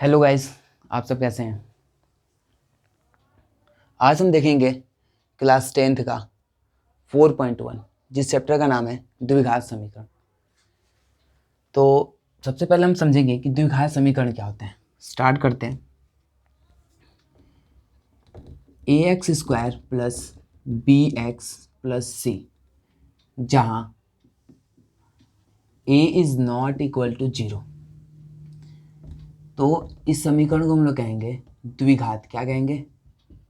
Hello guys, आप सब कैसे हैं। आज हम देखेंगे क्लास 10th का 4.1 जिस चैप्टर का नाम है द्विघात समीकरण। तो सबसे पहले हम समझेंगे कि द्विघात समीकरण क्या होते हैं। स्टार्ट करते हैं। ax² plus bx plus c जहाँ a is not equal to 0। तो इस समीकरण को हम लोग कहेंगे द्विघात। क्या कहेंगे?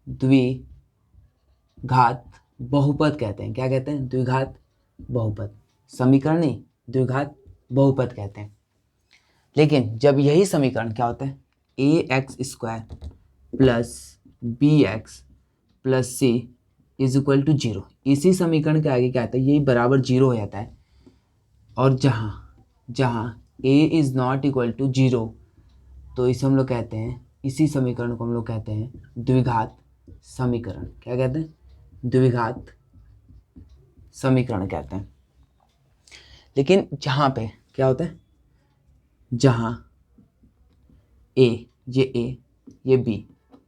द्विघात बहुपद कहते हैं। क्या कहते हैं? द्विघात बहुपद। समीकरण नहीं, द्विघात बहुपद कहते हैं। लेकिन जब यही समीकरण क्या होता है, ax² plus bx plus c is equal to 0, इसी समीकरण के आगे क्या आता है, यही बराबर 0 हो जाता है। और जहाँ a is not equal to 0, तो इसे हम लोग कहते हैं, इसी समीकरण को हम लोग कहते हैं द्विघात समीकरण। क्या कहते हैं? द्विघात समीकरण कहते हैं। लेकिन जहाँ पे क्या होता है, जहाँ ये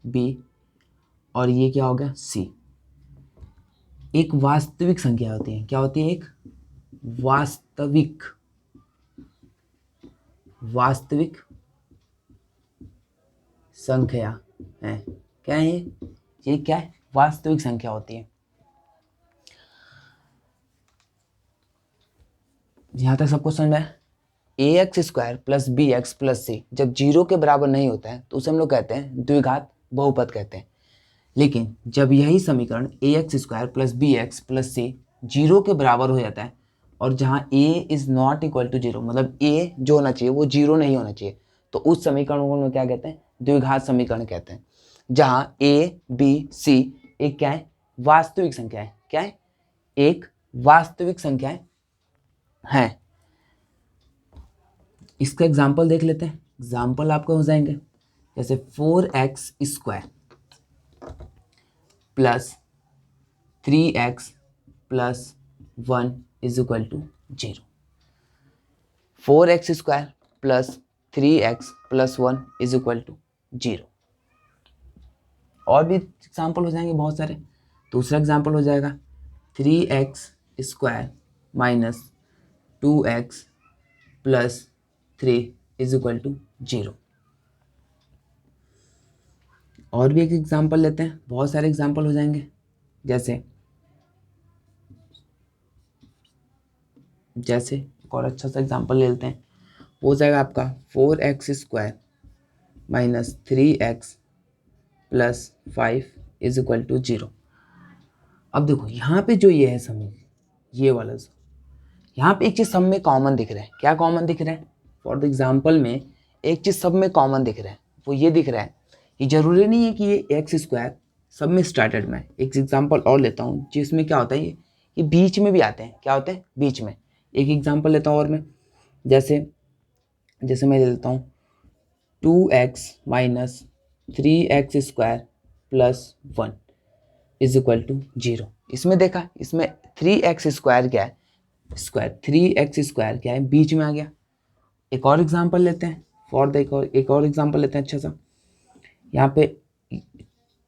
b और ये क्या हो गया c, एक वास्तविक संख्या होती है। क्या होती है? एक वास्तविक संख्या है। क्या है ये क्या है? वास्तविक संख्या होती है। यहां तक सबको समझ में आया? ax² plus bx plus c जब 0 के बराबर नहीं होता है तो उसे हम लोग कहते हैं द्विघात बहुपद कहते हैं। लेकिन जब यही समीकरण ax² plus bx plus c 0 के बराबर हो जाता है और जहाँ a is not equal to 0, मतलब a जो होना चाहिए वो 0 नहीं होना चाहिए, तो उस समीकरण को हम लोग क्या कहते हैं? द्विघात समीकरण कहते हैं। जहाँ a b c एक क्या है? वास्तविक संख्या है। क्या है? एक वास्तविक संख्या है। इसका एग्जाम्पल देख लेते हैं। एग्जाम्पल आपको हो जाएंगे जैसे 4x² plus 3x plus 1 is equal to 0। 4x² plus 3x plus 1 is equal to 0। और भी एग्जाम्पल हो जाएंगे बहुत सारे। दूसरा एग्जाम्पल हो जाएगा 3x² minus 2x plus 3 is equal to 0। और भी एक एग्जाम्पल लेते हैं, बहुत सारे एग्जाम्पल हो जाएंगे। जैसे एक और अच्छा सा एग्जाम्पल ले लेते हैं, हो जाएगा आपका 4x² minus 3x plus 5 is equal to 0। अब देखो यहाँ पे जो ये है समय, ये वाला यहाँ पे एक चीज़ सब में कॉमन दिख रहा है। क्या कॉमन दिख रहा है? फॉर द एग्जाम्पल में एक चीज़ सब में कॉमन दिख रहा है, वो ये दिख रहा है। ये जरूरी नहीं है कि ये x² सब में स्टार्टेड में। एक एग्जाम्पल और लेता हूँ जिसमें क्या होता है, ये बीच में भी आते हैं। क्या होते हैं? बीच में। एक एग्जाम्पल लेता हूँ और मैं, जैसे मैं ले लेता हूँ 2x minus 3x² plus 1 is equal to 0। इसमें देखा, इसमें 3x² क्या है? 3x² क्या है? बीच में आ गया। एक और एग्जाम्पल लेते हैं, एक और एग्जाम्पल लेते हैं अच्छा सा। यहाँ पे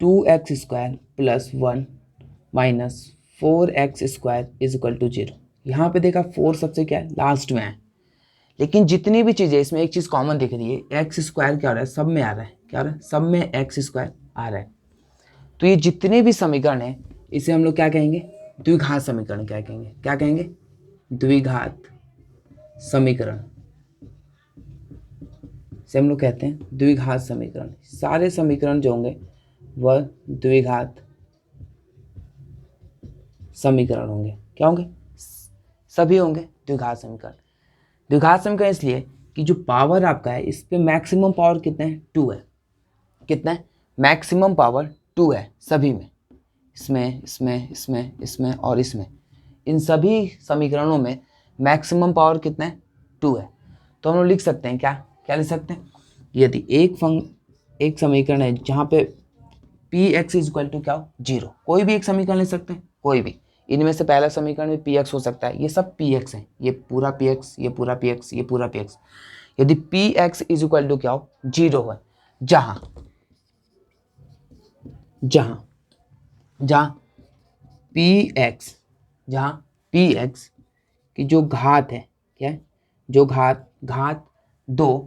2x² plus 1 minus 4x² is equal to 0। यहाँ पे देखा 4 सबसे क्या है? लास्ट में है। लेकिन जितनी भी चीज़ें इसमें एक चीज़ कॉमन दिख रही है, x² क्या हो रहा है? सब में आ रहा है। क्या हो रहा है? सब में x² आ रहा है। तो ये जितने भी समीकरण है इसे हम लोग क्या कहेंगे? द्विघात समीकरण। क्या कहेंगे? क्या कहेंगे? द्विघात समीकरण से हम लोग कहते हैं द्विघात समीकरण। सारे समीकरण जो होंगे वह द्विघात समीकरण होंगे। क्या होंगे? सभी होंगे द्विघात समीकरण। द्विघात समीकरण इसलिए कि जो पावर आपका है इस पे मैक्सिमम पावर कितना है? 2 है। कितना है? मैक्सिमम पावर 2 है सभी में। इसमें और इसमें, इन सभी समीकरणों में मैक्सिमम पावर कितना है? 2 है। तो हम लोग लिख सकते हैं, क्या लिख सकते हैं? यदि एक समीकरण है जहाँ पे px इज इक्वल टू क्या हो? 0। कोई भी एक समीकरण ले सकते हैं, कोई भी। इनमें से पहला समीकरण में px हो सकता है। ये सब px है, ये पूरा px, ये पूरा px, ये पूरा px। यदि p x is equal to क्या हो, 0 है, जहां जहां जहां पी एक्स जहां पी एक्स की जो घात है, क्या है, जो घात 2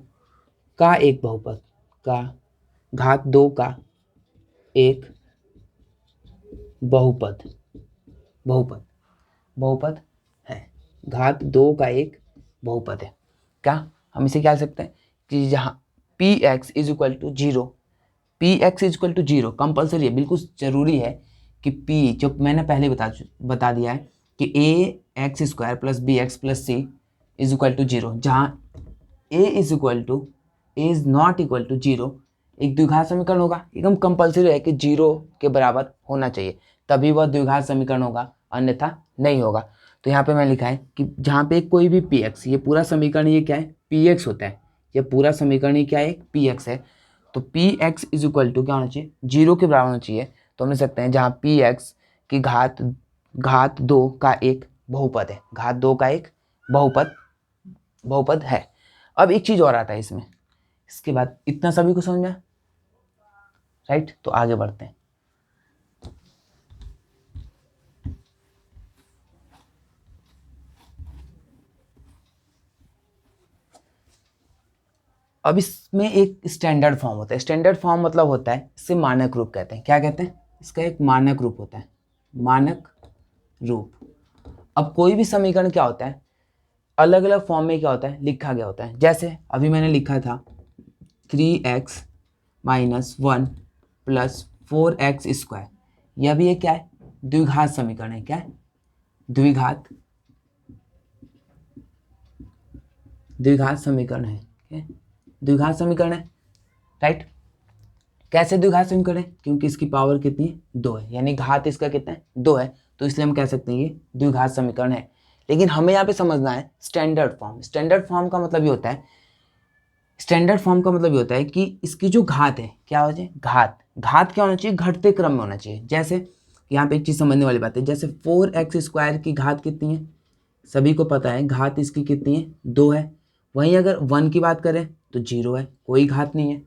का एक बहुपद का घात 2 का एक बहुपद बहुपद बहुपद है, घात 2 का एक बहुपद है। क्या हम इसे क्या लिख सकते हैं कि जहां p x is equal to 0, p x is equal to 0 compulsory है, बिल्कुल जरूरी है कि पी, जो मैंने पहले बता दिया है कि a x square plus b x plus c is equal to 0, जहाँ a is not equal to 0 एक द्विघात समीकरण होगा। एकदम कंपल्सरी है कि 0 के बराबर होना चाहिए, तभी वह द्विघात समीकरण होगा, अन्यथा नहीं होगा। तो यहाँ पे मैं लिखा है कि जहाँ पे कोई भी पी एक्स, ये पूरा समीकरण ये क्या है, पी एक्स होता है, ये पूरा समीकरण ये क्या है, पी एक्स है। तो p x is equal to क्या होना चाहिए, 0 के बराबर होना चाहिए। तो हम लिख सकते हैं जहाँ पी एक्स की घात 2 का एक बहुपद है, घात 2 का एक बहुपद है। अब एक चीज और आता है इसमें, इसके बाद इतना सभी को समझ में, राइट। तो आगे बढ़ते हैं। अब इसमें एक स्टैंडर्ड फॉर्म होता है, स्टैंडर्ड फॉर्म मतलब होता है, इससे मानक रूप कहते हैं। क्या कहते हैं, इसका एक मानक रूप होता है, मानक रूप। अब कोई भी समीकरण क्या होता है, अलग अलग फॉर्म में क्या होता है, लिखा गया होता है। जैसे अभी मैंने लिखा था 3x minus 1 plus 4x square, यह भी एक क्या है, द्विघात समीकरण है। क्या है, द्विघात समीकरण है, द्विघात समीकरण है, राइट। कैसे द्विघात समीकरण है, क्योंकि इसकी पावर कितनी है, 2 है, यानी घात इसका कितना है, 2 है, तो इसलिए हम कह सकते हैं ये द्विघात समीकरण है। लेकिन हमें यहाँ पे समझना है स्टैंडर्ड फॉर्म। स्टैंडर्ड फॉर्म का मतलब ये होता है, स्टैंडर्ड फॉर्म का मतलब ये होता है कि इसकी जो घात है, क्या हो जाए, घात क्या होना चाहिए, घटते क्रम में होना चाहिए। जैसे यहाँ पे एक चीज़ समझने वाली बात है, जैसे 4x स्क्वायर की घात कितनी है, सभी को पता है, घात इसकी कितनी है, 2 है। वहीं अगर 1 की बात करें तो 0 है, कोई घात नहीं है,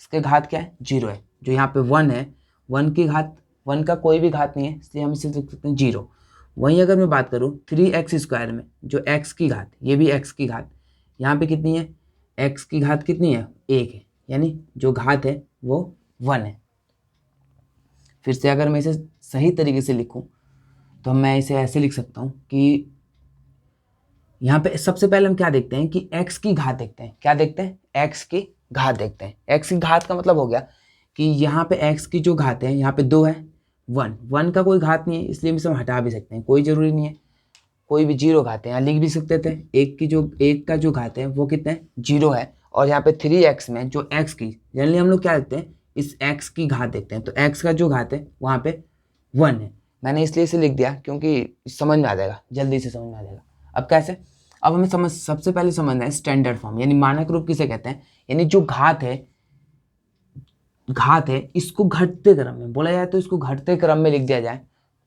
इसके घात क्या है, 0 है। जो यहाँ पे 1 है, 1 की घात, 1 का कोई भी घात नहीं है, इसलिए हम इसे लिख सकते हैं 0। वहीं अगर मैं बात करूँ 3x स्क्वायर में, जो x की घात, ये भी x की घात, यहाँ पे कितनी है, x की घात कितनी है, 1 है, यानी जो घात है वो 1 है। फिर से अगर मैं इसे सही तरीके से लिखूं तो मैं इसे ऐसे लिख सकता हूं कि यहाँ पे सबसे पहले हम क्या देखते हैं कि x की घात देखते हैं। क्या देखते हैं, x की घात देखते हैं। x की घात का मतलब हो गया कि यहाँ पे x की जो घात है, यहाँ पे 2 है, 1 का कोई घात नहीं है, इसलिए हम इसे हटा भी सकते हैं, कोई ज़रूरी नहीं है, कोई भी 0 घात है, यहाँ लिख भी सकते थे। एक का जो घात है वो कितना है, 0 है। और यहाँ पे 3x में जो x की, जनरली हम लोग क्या देखते हैं, इस x की घात देखते हैं, तो x का जो घात है वहाँ पे 1 है। मैंने इसलिए इसे लिख दिया क्योंकि समझ में आ जाएगा, जल्दी से समझ में आ जाएगा। अब कैसे, अब हमें सबसे पहले समझना है स्टैंडर्ड फॉर्म, यानी मानक रूप किसे कहते हैं, यानी जो घात है इसको घटते क्रम में बोला जाए, तो इसको घटते क्रम में लिख दिया जाए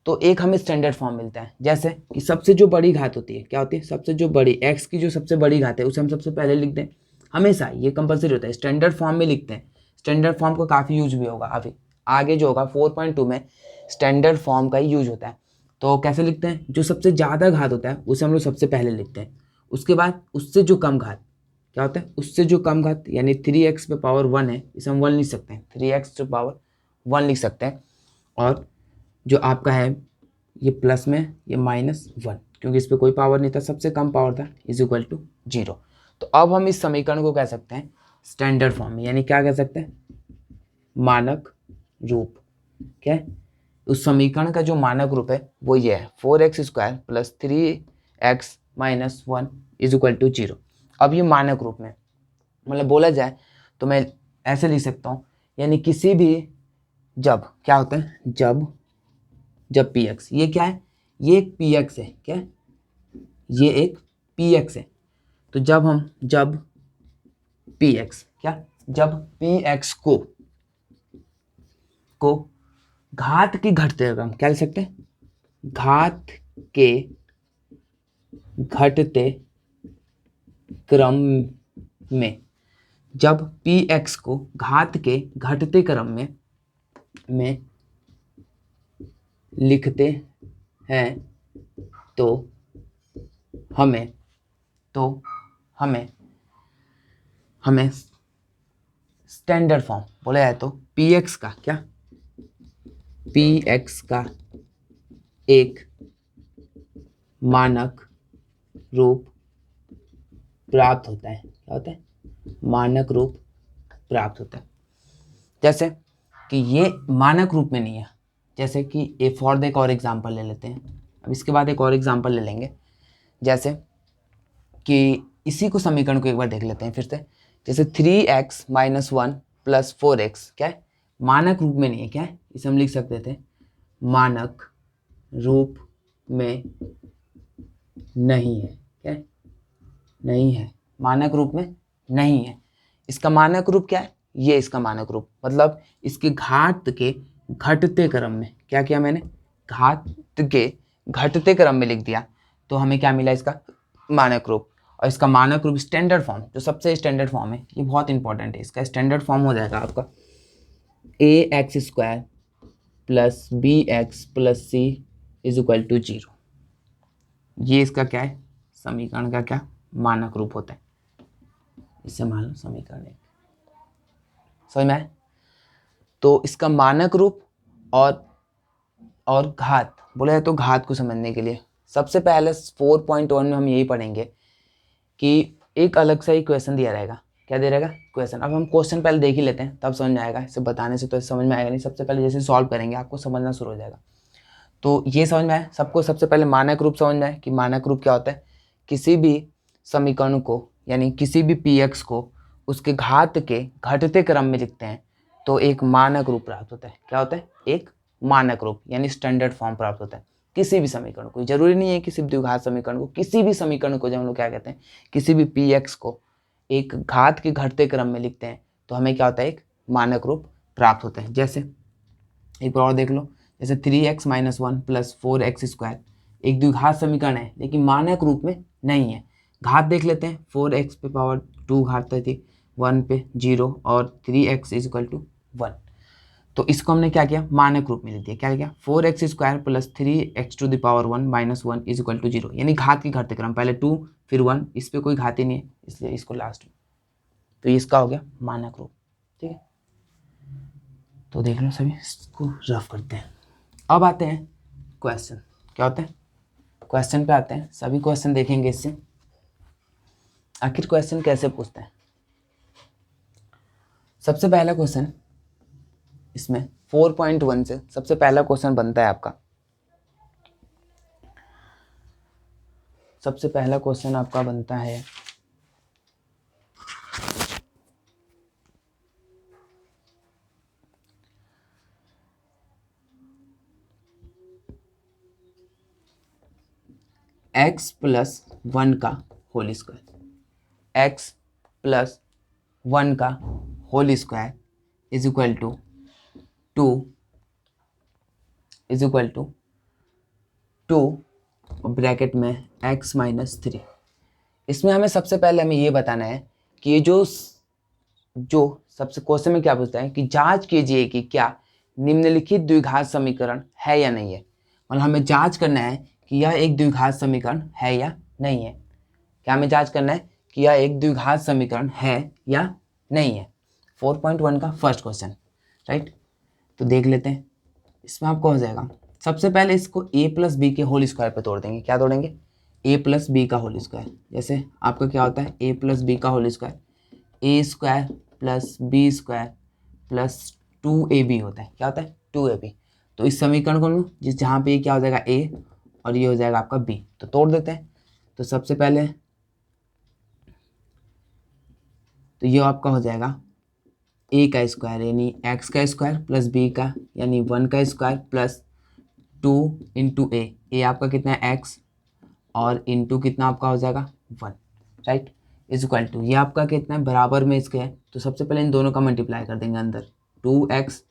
तो एक हमें स्टैंडर्ड फॉर्म मिलता है। जैसे कि सबसे जो बड़ी घात होती है, क्या होती है, सबसे जो बड़ी x की जो सबसे बड़ी घात है उसे हम सबसे पहले लिख दें, हमेशा ये कंपलसरी होता है, स्टैंडर्ड फॉर्म में लिखते हैं। स्टैंडर्ड फॉर्म का काफ़ी यूज भी होगा, अभी आगे जो होगा 4.2 में स्टैंडर्ड फॉर्म का ही यूज होता है। तो कैसे लिखते हैं, जो सबसे ज़्यादा घात होता है उसे हम लोग सबसे पहले लिखते हैं, उसके बाद उससे जो कम घात, क्या होता है, उससे जो कम घात, यानी 3x पे पावर 1 है, इसे हम 1 लिख सकते हैं, 3x पे पावर 1 लिख सकते हैं। और जो आपका है ये प्लस में, ये -1, क्योंकि इस पर कोई पावर नहीं था, सबसे कम पावर था, इज इक्वल टू 0। तो अब हम इस समीकरण को कह सकते हैं स्टैंडर्ड फॉर्म में, यानी क्या कह सकते हैं, मानक रूप। क्या है, उस समीकरण का जो मानक रूप है वो ये है, 4x square plus 3x minus 1 is equal to 0। अब ये मानक रूप में मतलब बोला जाए तो मैं ऐसे लिख सकता हूँ, यानी किसी भी, जब क्या होता है, जब px, ये क्या है, ये एक px है, क्या है, ये एक px है। तो जब px, क्या, जब px को घात की घटते क्रम, क्या लिख सकते हैं, घात के घटते क्रम में जब पी एक्स को घात के घटते क्रम में लिखते हैं तो हमें स्टैंडर्ड फॉर्म बोला जाए तो पी एक्स का क्या, पी एक्स का एक मानक रूप प्राप्त होता है। क्या होता है? मानक रूप प्राप्त होता है। जैसे कि ये मानक रूप में नहीं है, जैसे कि ए फॉर एक और एग्जांपल ले लेते हैं। अब इसके बाद एक और एग्जांपल ले लेंगे, जैसे कि इसी को समीकरण को एक बार देख लेते हैं फिर से। जैसे 3x - 1 + 4x क्या है? मानक रूप में नहीं है। क्या है? इसे हम लिख सकते थे मानक रूप में नहीं है। क्या है? नहीं है, मानक रूप में नहीं है। इसका मानक रूप क्या है? ये इसका मानक रूप, मतलब इसके घात के घटते क्रम में क्या किया मैंने? घात के घटते क्रम में लिख दिया, तो हमें क्या मिला? इसका मानक रूप। और इसका मानक रूप स्टैंडर्ड फॉर्म, जो सबसे स्टैंडर्ड फॉर्म है, ये बहुत इंपॉर्टेंट है। इसका स्टैंडर्ड फॉर्म हो जाएगा आपका ax² + bx + c = 0। ये इसका क्या है? समीकरण का क्या मानक रूप होता है। इससे मान लो समीकरण एक, समझ में आए? तो इसका मानक रूप और घात बोला जाए तो घात को समझने के लिए सबसे पहले 4.1 में हम यही पढ़ेंगे कि एक अलग सा ही क्वेश्चन दिया रहेगा। क्या दे रहेगा? क्वेश्चन। अब हम क्वेश्चन पहले देख ही लेते हैं, तब समझ में आएगा। इसे बताने से तो समझ में आएगा नहीं। सबसे पहले जैसे सॉल्व करेंगे आपको समझना शुरू हो जाएगा। तो ये समझ में आए सबको। सबसे पहले मानक रूप समझ में आए कि मानक रूप क्या होता है। किसी भी समीकरण को, यानी किसी भी पी एक्स को उसके घात के घटते क्रम में लिखते हैं तो एक मानक रूप प्राप्त होता है। क्या होता है? एक मानक रूप, यानी स्टैंडर्ड फॉर्म प्राप्त होता है किसी भी समीकरण को। जरूरी नहीं है किसी द्विघात समीकरण को, किसी भी समीकरण को जब हम लोग क्या कहते हैं, किसी भी पी एक्स को एक घात के घटते क्रम में लिखते हैं तो हमें क्या होता है? एक मानक रूप प्राप्त होता है। जैसे एक बार और देख लो, जैसे 3x - 1 + 4x² एक द्विघात समीकरण है, लेकिन मानक रूप में नहीं है। घात देख लेते हैं। 4x पे पावर 2 घात थी, 1 पे 0 और 3x = 1। तो इसको हमने क्या किया? मानक रूप में लिख दिया। क्या किया? 4x² + 3x⁻1 - 1 = 0, यानी घात के घटते क्रम। पहले 2 फिर 1, इस पे कोई घात ही नहीं है इसलिए इसको लास्ट में। तो इसका हो गया मानक रूप। ठीक है, तो देख लो सभी, इसको रफ करते हैं। अब आते हैं क्वेश्चन। क्या होते हैं? क्वेश्चन पे आते हैं। सभी क्वेश्चन देखेंगे इससे। आखिर क्वेश्चन कैसे पूछते हैं? सबसे पहला क्वेश्चन इसमें 4.1 से सबसे पहला क्वेश्चन बनता है आपका। सबसे पहला क्वेश्चन आपका बनता है x + 1 का होल स्क्वायर। x + 1 का होल स्क्वायर = 2 ब्रैकेट में x - 3। इसमें हमें सबसे पहले हमें ये बताना है कि ये जो सबसे क्वेश्चन में क्या पूछता है कि जांच कीजिए कि क्या निम्नलिखित द्विघात समीकरण है या नहीं है। मतलब हमें जांच करना है कि यह एक द्विघात समीकरण है या नहीं है। क्या हमें जांच करना है कि यह एक द्विघात समीकरण है या नहीं है। 4.1 का फर्स्ट क्वेश्चन, राइट। तो देख लेते हैं। इसमें आपको हो जाएगा, सबसे पहले इसको a + b के होल स्क्वायर पे तोड़ देंगे। क्या तोड़ेंगे? a + b का होल स्क्वायर। जैसे आपका क्या होता है? a + b का whole square a² + b² + 2ab होता है। क्या होता है? 2ab। तो इस समीकरण को जिस जहाँ पे ये क्या हो जाएगा? a और ये हो जाएगा आपका b, तो तोड़ देते हैं। तो सबसे पहले तो ये आपका हो जाएगा a का स्क्वायर यानी x का स्क्वायर प्लस b का यानी 1 का स्क्वायर प्लस 2 × a। a आपका कितना है? x और इंटू कितना आपका हो जाएगा? 1, राइट। = ये आपका कितना है? बराबर में इसके है। तो सबसे पहले इन दोनों का मल्टीप्लाई कर देंगे अंदर। 2x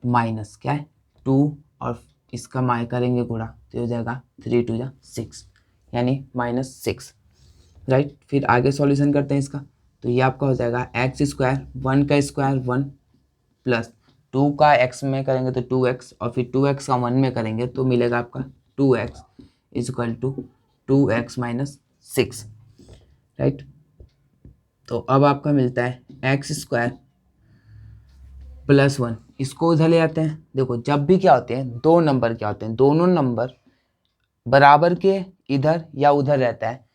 माइनस क्या है? 2 और इसका माइ करेंगे गुणा तो हो जाएगा 3 × 2 = 6 यानी -6, राइट। फिर आगे सॉल्यूशन करते हैं इसका। तो ये आपका हो जाएगा एक्स स्क्वायर, 1 का स्क्वायर 1 प्लस 2 का x में करेंगे तो 2x, और फिर 2x का 1 में करेंगे तो मिलेगा आपका 2x is equal to 2x minus 6, right. तो अब आपका मिलता है एक्स स्क्वायर प्लस 1, इसको उधर ले आते हैं। देखो जब भी क्या होते हैं, दो नंबर क्या होते हैं, दोनों नंबर बराबर के इधर या उधर रहता है,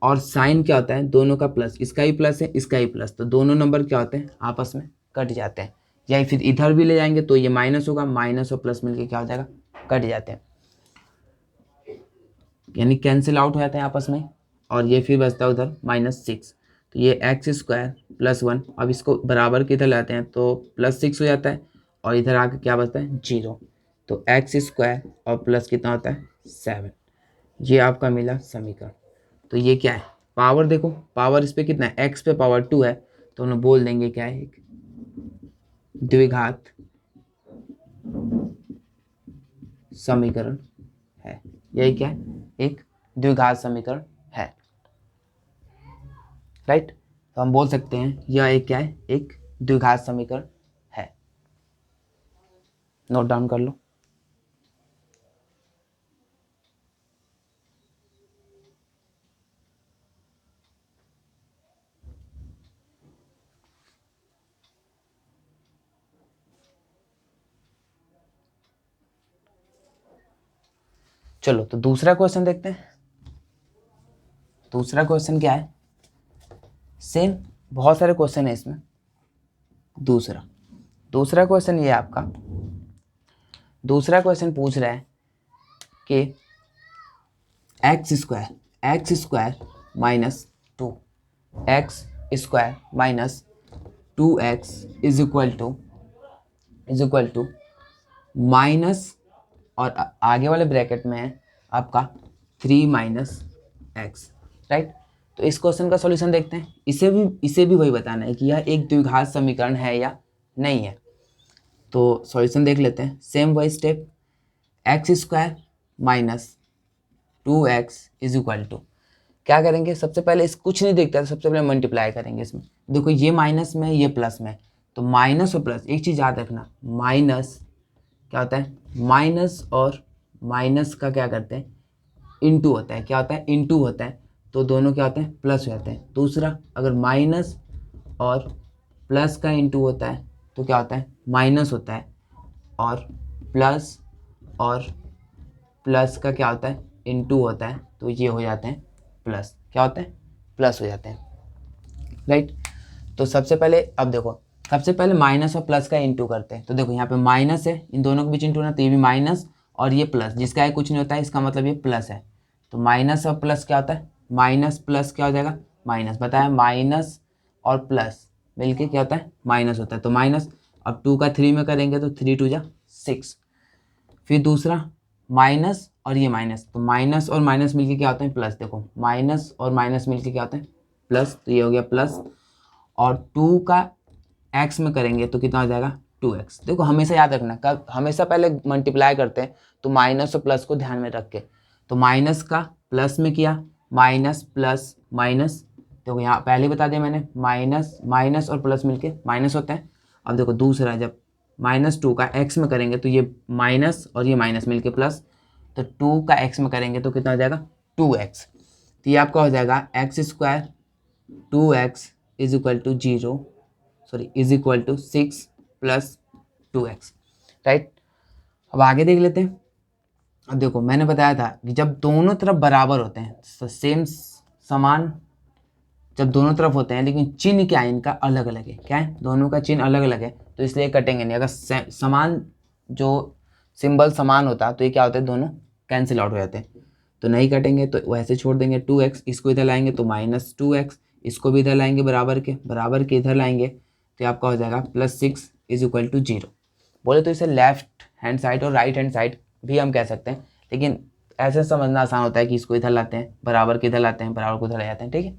और साइन क्या होता है, दोनों का प्लस, इसका ही प्लस है इसका ही प्लस, तो दोनों नंबर क्या होते हैं, आपस में कट जाते हैं। या फिर इधर भी ले जाएंगे तो ये माइनस होगा, माइनस और प्लस मिलके क्या हो जाएगा, कट जाते हैं, यानी कैंसिल आउट हो जाते हैं आपस में, और ये फिर बचता है उधर -6। तो ये एक्स स्क्वायर प्लस 1, अब इसको बराबर के इधर लाते हैं तो +6 हो जाता है, और इधर आके क्या बचता है 0। तो एक्स स्क्वायर और प्लस कितना होता है 7। ये आपका मिला समीकरण। तो ये क्या है, पावर देखो, पावर इस पे कितना है, एक्स पे पावर 2 है, तो उन्हें बोल देंगे क्या है, एक द्विघात समीकरण है। यही क्या है, एक द्विघात समीकरण है, राइट। तो हम बोल सकते हैं यह एक क्या है, एक द्विघात समीकरण है। नोट डाउन कर लो। चलो तो दूसरा क्वेश्चन देखते हैं। दूसरा क्वेश्चन क्या है, सेम, बहुत सारे क्वेश्चन है इसमें। दूसरा क्वेश्चन ये आपका, दूसरा क्वेश्चन पूछ रहा है कि x square minus 2 x square minus 2x is equal to minus, और आगे वाले ब्रैकेट में है आपका 3 माइनस एक्स, राइट। तो इस क्वेश्चन का सॉल्यूशन देखते हैं। इसे भी वही बताना है कि यह एक द्विघात समीकरण है या नहीं है। तो सॉल्यूशन देख लेते हैं, सेम वही step, x square minus 2x is equal to, क्या करेंगे, सबसे पहले इस कुछ नहीं देखता तो सबसे पहले मल्टीप्लाई करेंगे इसमें। देखो ये माइनस में ये प्लस में, तो माइनस और प्लस, एक चीज़ याद रखना, माइनस क्या होता है, माइनस और माइनस का क्या करते हैं, इनटू होता है, क्या होता है, इनटू होता है, तो दोनों क्या होते हैं, प्लस हो जाते हैं। दूसरा, अगर माइनस और प्लस का इनटू होता है तो क्या होता है, माइनस होता है, और प्लस का क्या होता है, इनटू होता है, तो ये हो जाते हैं प्लस, क्या होते हैं, प्लस हो जाते हैं, राइट। तो सबसे पहले अब देखो, सबसे पहले माइनस और प्लस का इंटू करते हैं। तो देखो यहाँ पे माइनस है, इन दोनों के बीच इंटू ना, तो ये भी माइनस और ये प्लस, जिसका है कुछ नहीं होता है, इसका मतलब ये प्लस है। तो माइनस और प्लस क्या होता है, माइनस प्लस क्या हो जाएगा, माइनस, बताया, माइनस और प्लस मिलके क्या होता है, माइनस होता है, तो माइनस। अब 2 का 3 में करेंगे तो 3 2 जा 6। फिर दूसरा माइनस और ये माइनस, तो माइनस और माइनस मिलके क्या होते हैं, प्लस। देखो माइनस और माइनस मिलके क्या होते हैं, प्लस, तो ये हो गया प्लस। और 2 का x में करेंगे तो कितना हो जाएगा, 2x। देखो हमेशा याद रखना, कब हमेशा पहले मल्टीप्लाई करते हैं तो माइनस और प्लस को ध्यान में रख के, तो माइनस का प्लस में किया, माइनस प्लस माइनस, देखो यहाँ पहले बता दिया मैंने, माइनस और प्लस मिलके माइनस होते हैं। अब देखो दूसरा, जब -2 का x में करेंगे तो ये माइनस और ये माइनस मिलके प्लस, तो 2 का x में करेंगे तो कितना हो जाएगा, 2x। तो ये आपका हो जाएगा x square 2x is equal to 6 plus 2x, right. अब आगे देख लेते हैं। अब देखो मैंने बताया था कि जब दोनों तरफ बराबर होते हैं, तो सेम समान जब दोनों तरफ होते हैं, लेकिन चिन्ह क्या है इनका अलग अलग है, क्या है, दोनों का चिन्ह अलग अलग है, तो इसलिए कटेंगे नहीं। अगर समान जो सिंबल समान होता तो ये क्या होता है, दोनों कैंसिल आउट हो जाते हैं, तो नहीं कटेंगे, तो वैसे छोड़ देंगे। 2x इसको इधर लाएंगे तो -2x, इसको भी इधर लाएंगे बराबर के इधर लाएंगे, तो ये आपका हो जाएगा +6 इज इक्वल टू 0। बोले तो इसे लेफ्ट हैंड साइड और राइट हैंड साइड भी हम कह सकते हैं, लेकिन ऐसे समझना आसान होता है कि इसको इधर लाते हैं, बराबर के इधर लाते हैं, बराबर को इधर ले जाते हैं, ठीक है।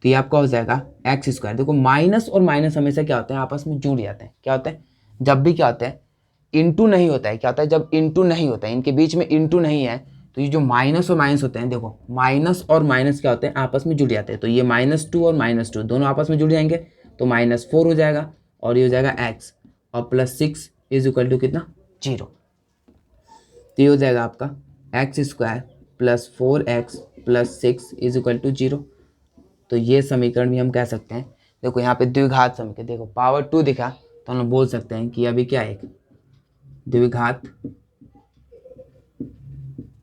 तो ये आपका हो जाएगा एक्स स्क्वायर। देखो माइनस और माइनस हमेशा क्या होते हैं, आपस में जुड़ जाते हैं। क्या होता है, जब भी क्या होता है, इंटू नहीं होता है, क्या होता है, जब इंटू नहीं होता है, इनके बीच में इंटू नहीं है तो ये जो माइनस और माइनस होते हैं, देखो माइनस और माइनस क्या होते हैं, आपस में जुड़ जाते हैं। तो ये -2 और -2 दोनों आपस में जुड़ जाएंगे तो -4 हो जाएगा और ये हो जाएगा x और +6 इज इक्वल टू कितना 0। तो ये हो जाएगा आपका x² + 4x + 6 is equal to 0। तो ये समीकरण भी हम कह सकते हैं। देखो यहाँ पे द्विघात समीकरण, देखो पावर 2 दिखा तो हम लोग बोल सकते हैं कि अभी क्या है, एक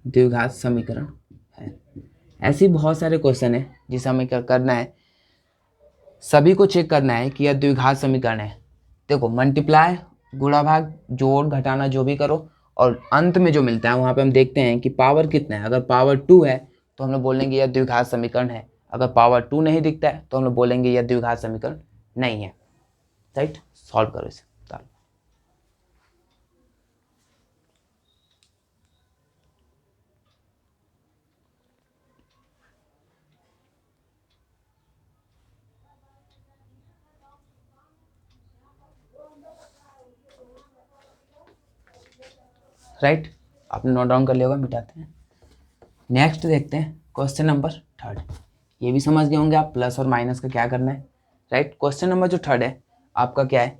द्विघात समीकरण है। ऐसे बहुत सारे क्वेश्चन है जिसे हमें क्या करना है, सभी को चेक करना है कि यह द्विघात समीकरण है। देखो मल्टीप्लाई, गुणा भाग, जोड़ घटाना जो भी करो और अंत में जो मिलता है वहाँ पे हम देखते हैं कि पावर कितना है। अगर पावर 2 है तो हम लोग बोलेंगे यह द्विघात समीकरण है। अगर पावर 2 नहीं दिखता है तो हम लोग बोलेंगे यह द्विघात समीकरण नहीं है। राइट, सॉल्व करो इसे। राइट, आपने नोट डाउन कर लिया होगा, मिटाते हैं। नेक्स्ट देखते हैं क्वेश्चन नंबर 3। ये भी समझ गए होंगे आप प्लस और माइनस का क्या करना है। राइट, क्वेश्चन नंबर जो 3 है आपका क्या है,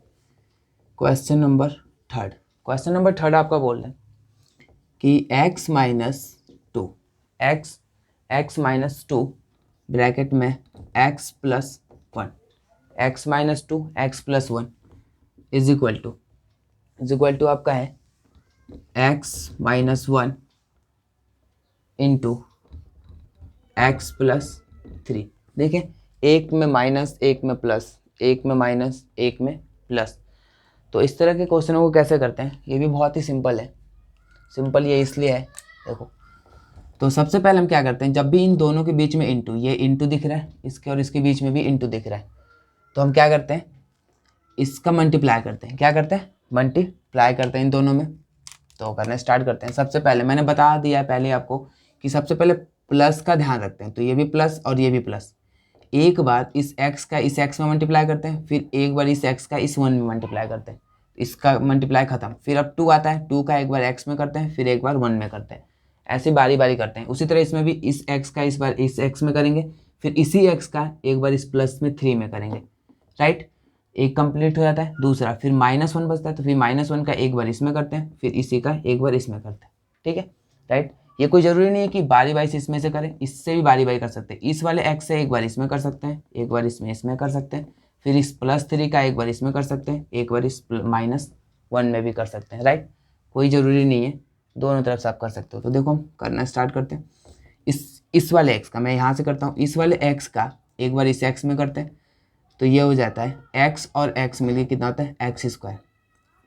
क्वेश्चन नंबर 3 आपका बोल रहे हैं कि x - 2 ब्रैकेट में x + 1 x + 1 is equal to आपका है x - 1 इंटू x + 3। देखिए, एक में माइनस, एक में प्लस, एक में माइनस, एक में प्लस। तो इस तरह के क्वेश्चनों को कैसे करते हैं, ये भी बहुत ही सिंपल है। सिंपल ये इसलिए है, देखो तो सबसे पहले हम क्या करते हैं, जब भी इन दोनों के बीच में इंटू, ये इंटू दिख रहा है, इसके और इसके बीच में भी इंटू दिख रहा है, तो हम क्या करते हैं, इसका मल्टीप्लाई करते हैं। क्या करते हैं, मल्टीप्लाई करते हैं इन दोनों में। तो करना स्टार्ट करते हैं। सबसे पहले मैंने बता दिया है पहले आपको कि सबसे पहले प्लस का ध्यान रखते हैं। तो ये भी प्लस और ये भी प्लस। एक बार इस x का इस x में मल्टीप्लाई करते हैं, फिर एक बार इस x का इस 1 में मल्टीप्लाई करते हैं, इसका मल्टीप्लाई खत्म। फिर अब 2 आता है, 2 का एक बार x में करते हैं, फिर एक बार 1 में करते हैं। ऐसे बारी बारी करते हैं। उसी तरह इसमें भी इस x का इस बार इस x में करेंगे, फिर इसी x का एक बार इस प्लस में 3 में करेंगे। राइट, एक कंप्लीट हो जाता है। दूसरा फिर -1 बचता है, तो फिर -1 का एक बार इसमें करते हैं, फिर इसी का एक बार इसमें करते हैं। ठीक है, राइट। ये कोई ज़रूरी नहीं है कि बारी बारी से इसमें से करें, इससे भी बारी बारी कर सकते हैं। इस वाले x से एक बार इसमें कर सकते हैं, एक बार इसमें कर सकते हैं, फिर इस +3 का एक बार इसमें कर सकते हैं, एक बार इस -1 में भी कर सकते हैं। राइट, कोई ज़रूरी नहीं है, दोनों तरफ से आप कर सकते हो। तो देखो हम करना स्टार्ट करते हैं। इस वाले x का मैं यहाँ से करता हूँ, इस वाले x का एक बार इस x में करते हैं, तो ये हो जाता है x और x मिलकर कितना होता है x²,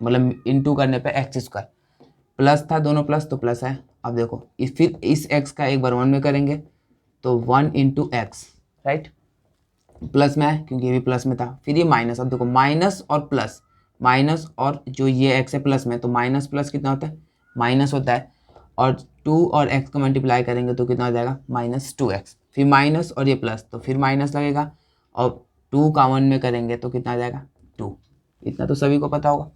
मतलब इंटू करने पे x²। प्लस था, दोनों प्लस तो प्लस है। अब देखो फिर इस x का एक बार 1 में करेंगे तो 1 × x। राइट, प्लस में है क्योंकि ये भी प्लस में था। फिर ये माइनस, अब देखो माइनस और प्लस, माइनस और जो ये x है प्लस में, तो माइनस प्लस कितना होता है माइनस होता है। और 2 और x का मल्टीप्लाई करेंगे तो कितना हो जाएगा -2x। फिर माइनस और ये प्लस, तो फिर माइनस लगेगा, और 2 का 1 में करेंगे तो कितना आ जाएगा 2। इतना तो सभी को पता होगा।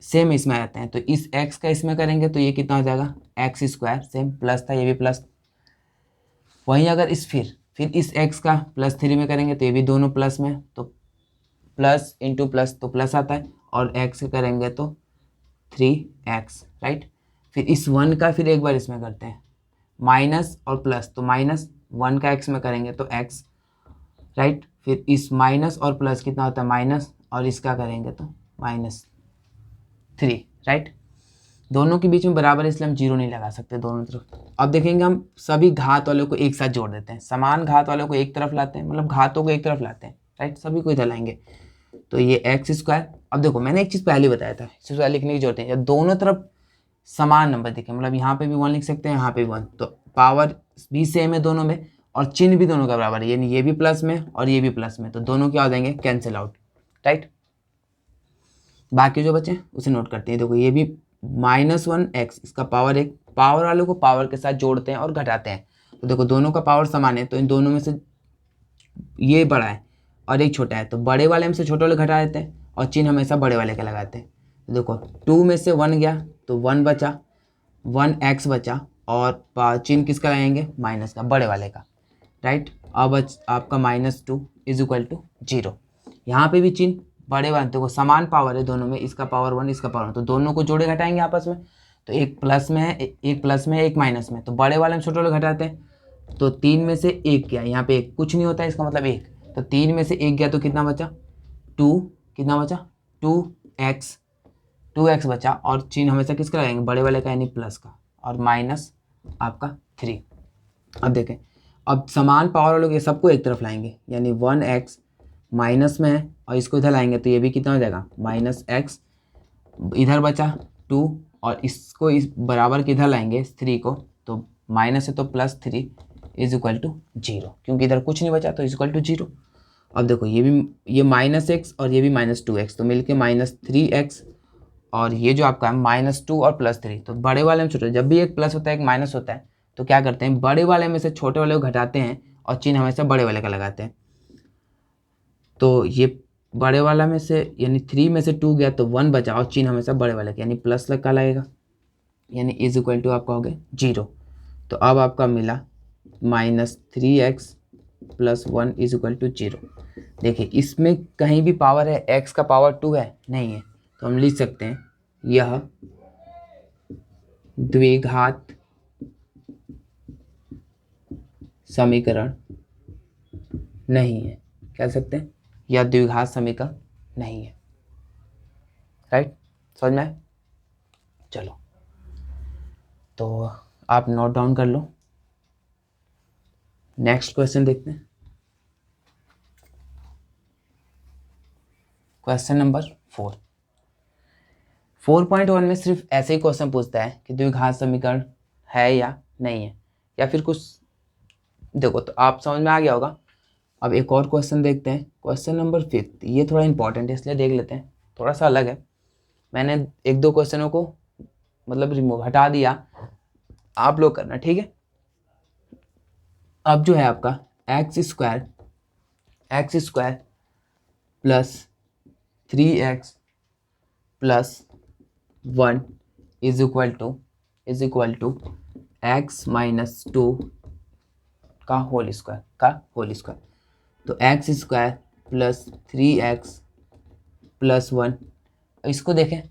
सेम इसमें आते हैं, तो इस x का इसमें करेंगे तो ये कितना हो जाएगा x²। सेम प्लस था, ये भी प्लस। वहीं अगर फिर इस x का +3 में करेंगे तो ये भी दोनों प्लस में, तो प्लस इंटू प्लस तो प्लस आता है, और x करेंगे तो 3x। राइट, फिर इस 1 का फिर एक बार इसमें करते हैं, माइनस और प्लस, तो -1 का x में करेंगे तो x। राइट, फिर इस माइनस और प्लस कितना होता है माइनस, और इसका करेंगे तो -3। राइट, दोनों के बीच में बराबर है इसलिए हम 0 नहीं लगा सकते दोनों तरफ। अब देखेंगे हम सभी घात वालों को एक साथ जोड़ देते हैं, समान घात वालों को एक तरफ लाते हैं, मतलब घातों को एक तरफ लाते हैं। राइट, सभी को इधर लाएंगे तो ये x²। अब देखो मैंने एक चीज़ पहले बताया था, इससे लिखने की जरूरत है। जब दोनों तरफ समान नंबर दिखे, मतलब यहाँ पे भी 1 लिख सकते हैं, यहाँ पे भी 1, तो पावर भी सेम है दोनों में और चिन्ह भी दोनों का बराबर है, यानी ये भी प्लस में और ये भी प्लस में, तो दोनों क्या हो जाएंगे कैंसिल आउट। राइट, बाकी जो बचे उसे नोट करते हैं। देखो ये भी -1x, इसका पावर 1, पावर वालों को पावर के साथ जोड़ते हैं और घटाते हैं। तो देखो दोनों का पावर समान है, तो इन दोनों में से ये बड़ा है और एक छोटा है, तो बड़े वाले में से छोटे वाले घटा देते हैं और चिन्ह हमेशा बड़े वाले का लगाते हैं। तो देखो 2 में से 1 गया तो 1 बचा, 1x बचा, और चिन्ह किसका लगाएंगे, माइनस का, बड़े वाले का, राइट। अब आपका -2 इज इक्वल टू 0। यहाँ पे भी चिन्ह बड़े वाले, देखो समान पावर है दोनों में, इसका पावर 1 इसका पावर 1, तो दोनों को जोड़े घटाएंगे आपस में, तो एक प्लस में है, एक प्लस में है, एक माइनस में, तो बड़े वाले में छोटे वाले घटाते हैं, तो 3 में से 1 गया, यहाँ पे 1 कुछ नहीं होता है, इसका मतलब 1, तो 3 में से 1 गया तो कितना बचा 2, कितना बचा 2x बचा, और चिन्ह हमेशा किसका लगाएंगे, बड़े वाले का यानी प्लस का, और माइनस आपका 3। अब देखें, अब समान पावर वालों के सबको एक तरफ लाएंगे, यानी 1x माइनस में है और इसको इधर लाएंगे तो ये भी कितना हो जाएगा -x, इधर बचा 2 और इसको इस बराबर के इधर लाएंगे 3 को, तो माइनस है तो +3 इज इक्वल टू 0, क्योंकि इधर कुछ नहीं बचा तो इज इक्वल टू 0। अब देखो ये भी, ये -x और ये भी -2x, तो मिलके -3x, और ये जो आपका है -2 और +3, तो बड़े वाले में छोटे, जब भी एक प्लस होता है एक माइनस होता है, तो क्या करते हैं, बड़े वाले में से छोटे वाले को घटाते हैं और चिन्ह हमेशा बड़े वाले का लगाते हैं। तो ये बड़े वाला में से, यानी 3 में से 2 गया तो 1 बचा, और चिन्ह हमेशा बड़े वाले का, यानी प्लस का लगेगा, यानी इज इक्वल टू आपका हो गया 0। तो अब आपका मिला -3x + 1 इज इक्वल टू 0। देखिए इसमें कहीं भी पावर है, x का पावर 2 है नहीं है, तो हम लिख सकते हैं यह द्विघात समीकरण नहीं है, कह सकते हैं यह द्विघात समीकरण नहीं है, राइट, समझ में आया? चलो तो आप नोट डाउन कर लो, नेक्स्ट क्वेश्चन देखते हैं। क्वेश्चन नंबर 4.1 में सिर्फ ऐसे ही क्वेश्चन पूछता है कि द्विघात समीकरण है या नहीं है, या फिर कुछ, देखो तो आप समझ में आ गया होगा। अब एक और क्वेश्चन देखते हैं, क्वेश्चन नंबर 5। ये थोड़ा इंपॉर्टेंट है इसलिए देख लेते हैं, थोड़ा सा अलग है, मैंने 1-2 क्वेश्चनों को मतलब रिमूव हटा दिया, आप लोग करना, ठीक है। अब जो है आपका x² + 3x + 1 is equal to x - 2 का होल स्क्वायर, तो x² + 3x + 1, इसको देखें,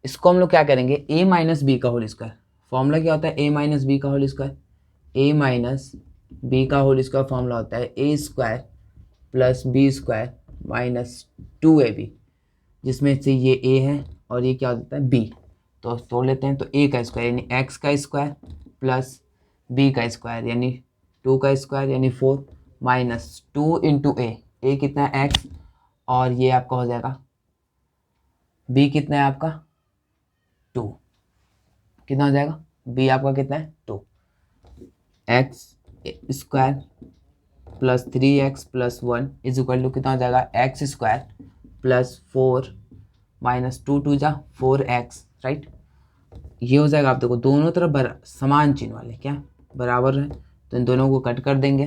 इसको हम लोग क्या करेंगे, a - b का होल स्क्वायर, फॉर्मूला क्या होता है, a - b का होल स्क्वायर, a - b का होल स्क्वायर फॉर्मूला होता है a² + b² - 2ab, जिसमें से ये a है और ये क्या होता है b, तो तोड़ लेते हैं, तो a का स्क्वायर यानी x का स्क्वायर प्लस b का स्क्वायर यानी 2 का स्क्वायर यानी 4 - 2 × a कितना है x, और ये आपका हो जाएगा b कितना है आपका 2, कितना हो जाएगा b आपका कितना है 2, x² + 3x + 1 is equal to कितना हो जाएगा x² + 4 - 2 2 जा 4x, राइट। ये हो जाएगा, आप देखो दोनों तरफ समान चिन्ह वाले क्या बराबर है, तो इन दोनों को कट कर देंगे,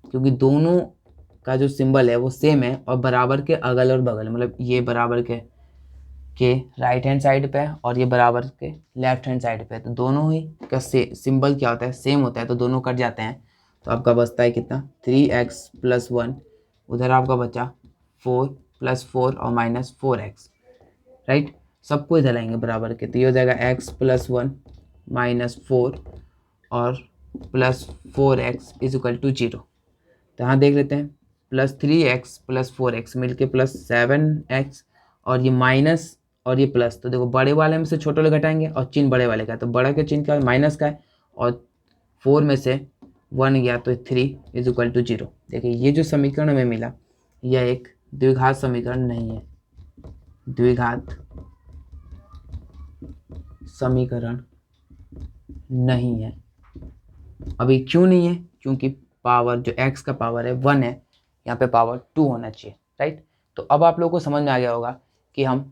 क्योंकि दोनों का जो सिंबल है वो सेम है और बराबर के अगल और बगल, मतलब ये बराबर के राइट हैंड साइड पे है और ये बराबर के लेफ्ट हैंड साइड पे है, तो दोनों ही का सिंबल क्या होता है, सेम होता है, तो दोनों कट जाते हैं, तो आपका बचता है कितना 3x + 1, उधर आपका बचा 4 + 4 और -4x, राइट। सबको इधर लाएंगे बराबर के, तो ये हो जाएगा x + 1 - 4 और +4x इज इक्वल टू 0। तो यहाँ देख लेते हैं, +3x + 4x मिलके +7x, और ये माइनस और ये प्लस, तो देखो बड़े वाले में से छोटे वाले घटाएंगे और चिन्ह बड़े वाले का है, तो बड़ा के चिन्ह क्या है माइनस का है, और 4 में से 1 गया तो 3 इज इक्वल टू 0। देखिए ये जो समीकरण हमें मिला यह एक द्विघात समीकरण नहीं है, द्विघात समीकरण नहीं है। अभी क्यों नहीं है, क्योंकि पावर जो x का पावर है 1 है, यहाँ पे पावर 2 होना चाहिए, राइट। तो अब आप लोगों को समझ में आ गया होगा कि हम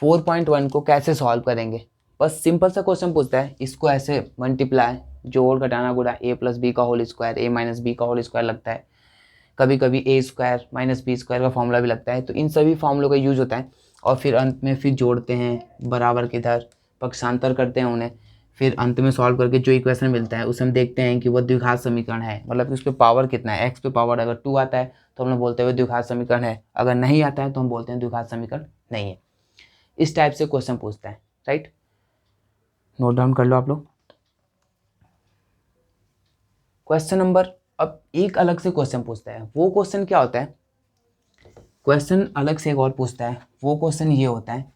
4.1 को कैसे सॉल्व करेंगे। बस सिंपल सा क्वेश्चन पूछता है, इसको ऐसे मल्टीप्लाई, जोड़ घटाना गुणा a + b का होल स्क्वायर, a - b का होल स्क्वायर लगता है, कभी कभी a² - b² का फॉर्मूला भी लगता है, तो इन सभी फॉर्मूलों का यूज होता है, और फिर अंत में फिर जोड़ते हैं बराबर के इधर, पक्षांतर करते हैं उन्हें, फिर अंत में सॉल्व करके जो इक्वेशन मिलता है उसे हम देखते हैं कि वो द्विघात समीकरण है, मतलब कि उस पर पावर कितना है, एक्स पे पावर अगर 2 आता है तो हम लोग बोलते हैं द्विघात समीकरण है, अगर नहीं आता है तो हम बोलते हैं द्विघात समीकरण नहीं है। इस टाइप से क्वेश्चन पूछता है, राइट, नोट डाउन कर लो आप लोग। क्वेश्चन नंबर, अब एक अलग से क्वेश्चन पूछता है, वो क्वेश्चन क्या होता है, क्वेश्चन अलग से एक और पूछता है, वो क्वेश्चन ये होता है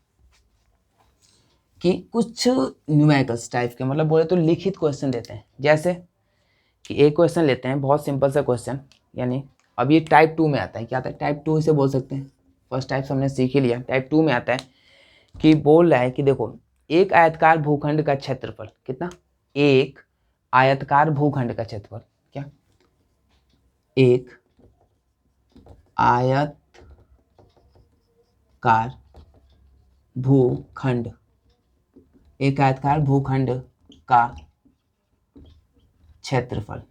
कि कुछ न्यूमेरिकल्स टाइप के, मतलब बोले तो लिखित क्वेश्चन देते हैं। जैसे कि एक क्वेश्चन लेते हैं, बहुत सिंपल सा क्वेश्चन, यानी अब ये टाइप 2 में आता है, क्या आता है, टाइप 2 इसे बोल सकते हैं, फर्स्ट टाइप हमने सीख ही लिया। टाइप 2 में आता है कि बोल रहा है कि देखो एक आयतकार भूखंड का क्षेत्रफल कितना, एक आयतकार भूखंड का क्षेत्रफल, क्या, एक आयतकार भूखंड, एक आयतकार भूखंड का क्षेत्रफल,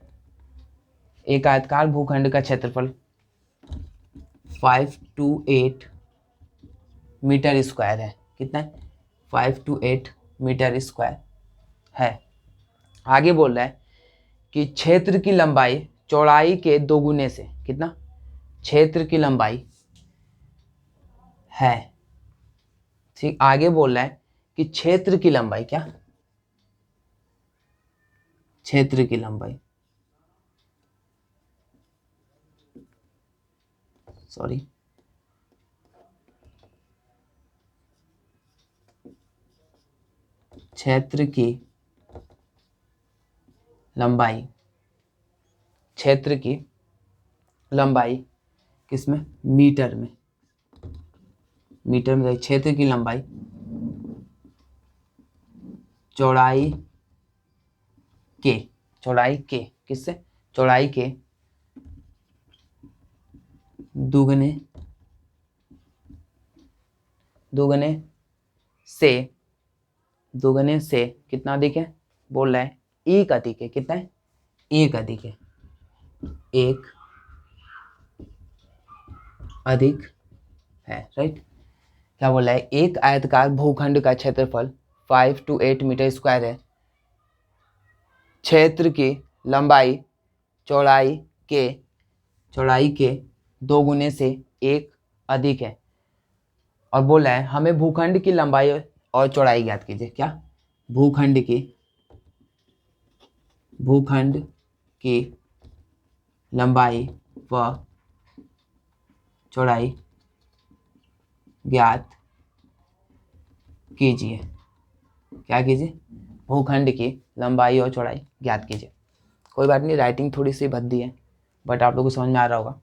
एक आयतकार भूखंड का क्षेत्रफल 5 to 8 मीटर स्क्वायर है, कितना है, 5 to 8 मीटर स्क्वायर है। आगे बोल रहा है कि क्षेत्र की लंबाई चौड़ाई के दोगुने से, कितना, क्षेत्र की लंबाई है, ठीक, आगे बोल रहा है कि क्षेत्र की लंबाई, क्या, क्षेत्र की लंबाई, सॉरी, क्षेत्र की लंबाई, क्षेत्र की लंबाई किसमें, मीटर में, मीटर में, क्षेत्र की लंबाई चौड़ाई के, चौड़ाई के किससे, चौड़ाई के दुगने, दुगने से, दुगने से कितना अधिक है, बोल रहा है एक अधिक है, कितना है, एक अधिक है, एक अधिक है, राइट। क्या बोल रहा है, एक आयतकार भूखंड का क्षेत्रफल 5 to 8 मीटर स्क्वायर है, क्षेत्र की लंबाई चौड़ाई के दो गुने से एक अधिक है, और बोल रहा है हमें भूखंड की लंबाई और चौड़ाई ज्ञात कीजिए, क्या, भूखंड की लंबाई व चौड़ाई ज्ञात कीजिए, क्या कीजिए, भूखंड की लंबाई और चौड़ाई ज्ञात कीजिए। कोई बात नहीं, राइटिंग थोड़ी सी भद्दी है बट आप लोगों को समझ में आ रहा होगा।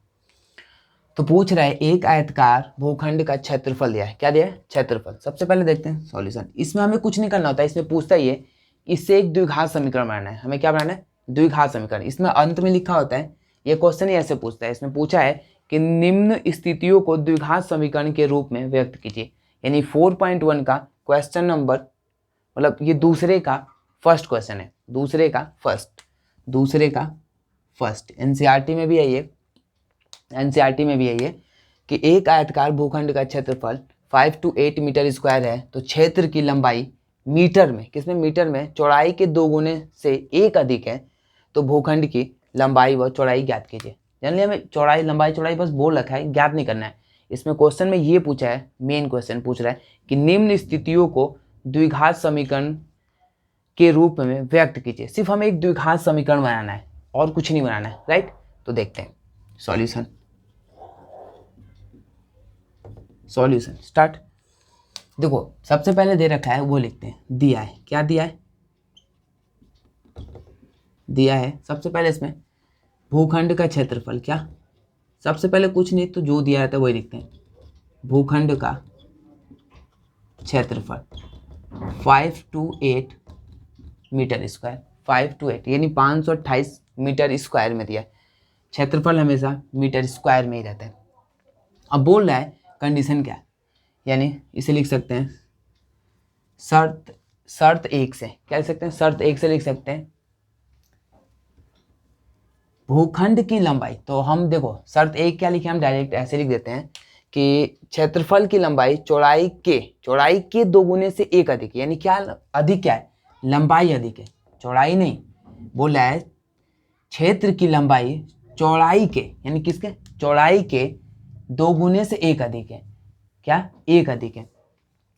तो पूछ रहा है एक आयतकार भूखंड का क्षेत्रफल दिया है, क्या दिया है, क्षेत्रफल। सबसे पहले देखते हैं सॉल्यूशन, इसमें हमें कुछ नहीं करना होता है, इसमें पूछता ही है इससे एक द्विघात समीकरण बनाना है, हमें क्या बनाना है, द्विघात समीकरण। इसमें अंत में लिखा होता है, ये क्वेश्चन ही ऐसे पूछता है, इसमें पूछा है कि निम्न स्थितियों को द्विघात समीकरण के रूप में व्यक्त कीजिए, यानी 4.1 का क्वेश्चन नंबर, मतलब ये दूसरे का फर्स्ट क्वेश्चन है, दूसरे का फर्स्ट एनसीईआरटी में भी है ये, एनसीईआरटी में भी है ये कि एक आयतकार भूखंड का क्षेत्रफल 5 to 8 मीटर स्क्वायर है, तो क्षेत्र की लंबाई मीटर में, किसमें, मीटर में, चौड़ाई के दो गुने से एक अधिक है, तो भूखंड की लंबाई व चौड़ाई ज्ञात कीजिए। जनरली हमें चौड़ाई, लंबाई, चौड़ाई बस बोल रखा है, ज्ञात नहीं करना है। इसमें क्वेश्चन में ये पूछा है, मेन क्वेश्चन पूछ रहा है कि निम्न स्थितियों को द्विघात समीकरण के रूप में व्यक्त कीजिए। सिर्फ हमें एक द्विघात समीकरण बनाना है और कुछ नहीं बनाना है, राइट। तो देखते हैं सॉल्यूशन, सॉल्यूशन स्टार्ट। देखो सबसे पहले दे रखा है वो लिखते हैं, दिया है, क्या दिया है, दिया है सबसे पहले इसमें भूखंड का क्षेत्रफल, क्या, सबसे पहले कुछ नहीं तो जो दिया रहता है वही लिखते हैं, भूखंड का क्षेत्रफल 5 to 8 मीटर स्क्वायर, 5 to 8 यानी 528 मीटर स्क्वायर में दिया है, क्षेत्रफल हमेशा मीटर स्क्वायर में ही रहता है। अब बोल रहा है कंडीशन क्या है, यानी इसे लिख सकते हैं शर्त एक से, क्या लिख सकते हैं, शर्त एक से लिख सकते हैं भूखंड की लंबाई। तो हम देखो शर्त एक क्या लिखे, हम डायरेक्ट ऐसे लिख देते हैं कि क्षेत्रफल की लंबाई चौड़ाई के दो गुने से एक अधिक, यानी क्या अधिक, क्या है, लंबाई अधिक है, चौड़ाई नहीं। बोला है क्षेत्र की लंबाई चौड़ाई के, यानी किसके, चौड़ाई के 2 गुने से 1 अधिक है। क्या, 1 अधिक है।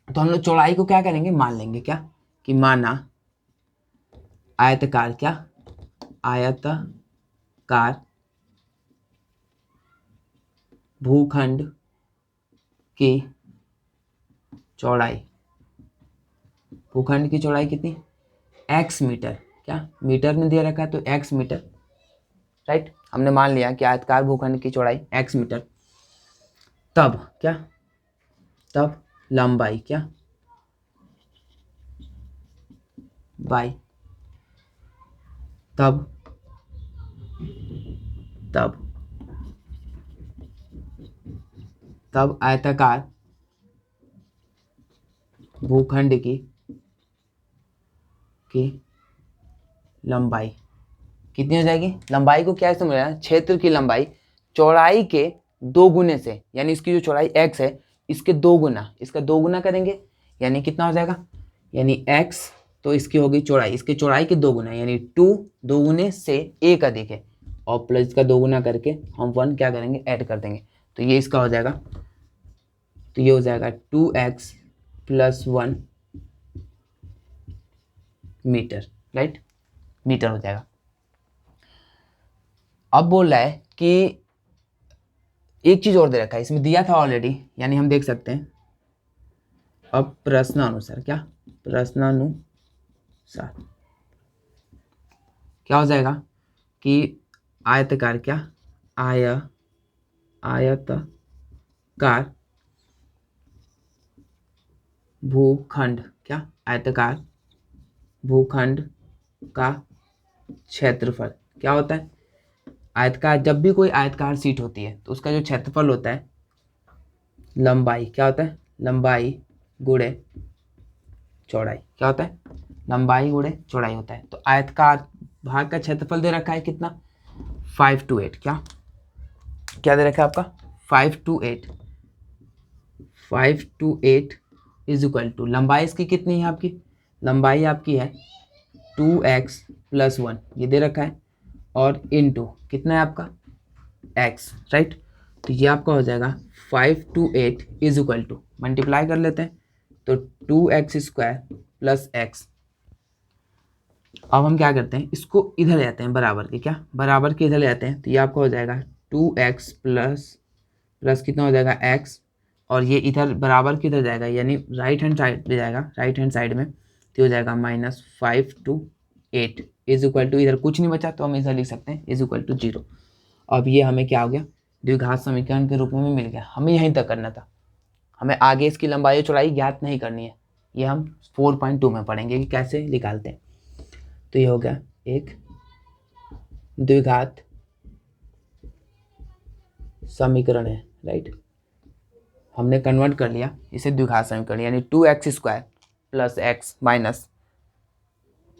तो हम लोग चौड़ाई को क्या करेंगे, मान लेंगे क्या, कि माना आयताकार, क्या, आयताकार भूखंड की चौड़ाई, भूखंड की चौड़ाई कितनी, x मीटर, क्या मीटर में दिया रखा है तो x मीटर, राइट। हमने मान लिया कि आयताकार भूखंड की चौड़ाई x मीटर। तब क्या, तब लंबाई, क्या, बाई, तब तब तब आयताकार भूखंड की लंबाई कितनी हो जाएगी। लंबाई को क्या समझ रहे हैं, क्षेत्र की लंबाई चौड़ाई के 2 गुने से, यानी इसकी जो चौड़ाई x है इसके 2 गुना, इसका 2 गुना करेंगे यानी कितना हो जाएगा, यानी x, तो इसकी होगी चौड़ाई, इसके चौड़ाई के 2 गुना यानी 2, 2 गुने से 1 अधिक है, और प्लस इसका 2 गुना करके हम 1 क्या करेंगे, ऐड कर देंगे। तो ये इसका हो जाएगा, तो ये हो जाएगा 2x + 1 मीटर, राइट, मीटर हो जाएगा। अब बोल रहा है कि एक चीज और दे रखा है, इसमें दिया था ऑलरेडी, यानी हम देख सकते हैं। अब प्रश्नानुसार, क्या, प्रश्नानुसार क्या हो जाएगा कि आयताकार, क्या, आयताकार भूखंड, क्या, आयताकार भूखंड का क्षेत्रफल क्या होता है, आयतकार, जब भी कोई आयतकार सीट होती है तो उसका जो क्षेत्रफल होता है, लंबाई, क्या होता है, लंबाई गुणे चौड़ाई, क्या होता है, लंबाई गुणे चौड़ाई होता है। तो आयतकार भाग का क्षेत्रफल दे रखा है कितना, 5 to 8, क्या क्या दे रखा है आपका, 5 to 8, 5 to 8 is equal to, लंबाई इसकी कितनी है आपकी, लंबाई आपकी है 2x + 1, ये दे रखा है, और इनटू कितना है आपका x, राइट। तो ये आपका हो जाएगा 5 to 8 is equal to, multiply कर लेते हैं तो 2x² + x। अब हम क्या करते हैं, इसको इधर ले आते हैं बराबर के, क्या, बराबर के इधर ले आते हैं, तो ये आपका हो जाएगा 2x प्लस कितना हो जाएगा x, और ये इधर बराबर के इधर जाएगा यानी राइट हैंड साइड पे जाएगा, राइट हैंड साइड में, तो हो जाएगा -5 to 8 इज इक्वल टू, इधर कुछ नहीं बचा तो हम इधर लिख सकते हैं इज इक्वल टू 0। अब ये हमें क्या हो गया, द्विघात समीकरण के रूप में मिल गया। हमें यहीं तक करना था, हमें आगे इसकी लंबाई चौड़ाई ज्ञात नहीं करनी है, ये हम 4.2 में पढ़ेंगे कि कैसे निकालते हैं। तो ये हो गया एक द्विघात समीकरण है, राइट, हमने कन्वर्ट कर लिया इसे द्विघात समीकरण, यानी 2x² + x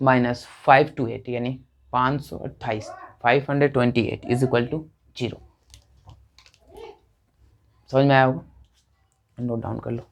माइनस 5 to 8 यानी 528, 528 इज इक्वल टू 0। समझ में आया होगा, नोट डाउन कर लो।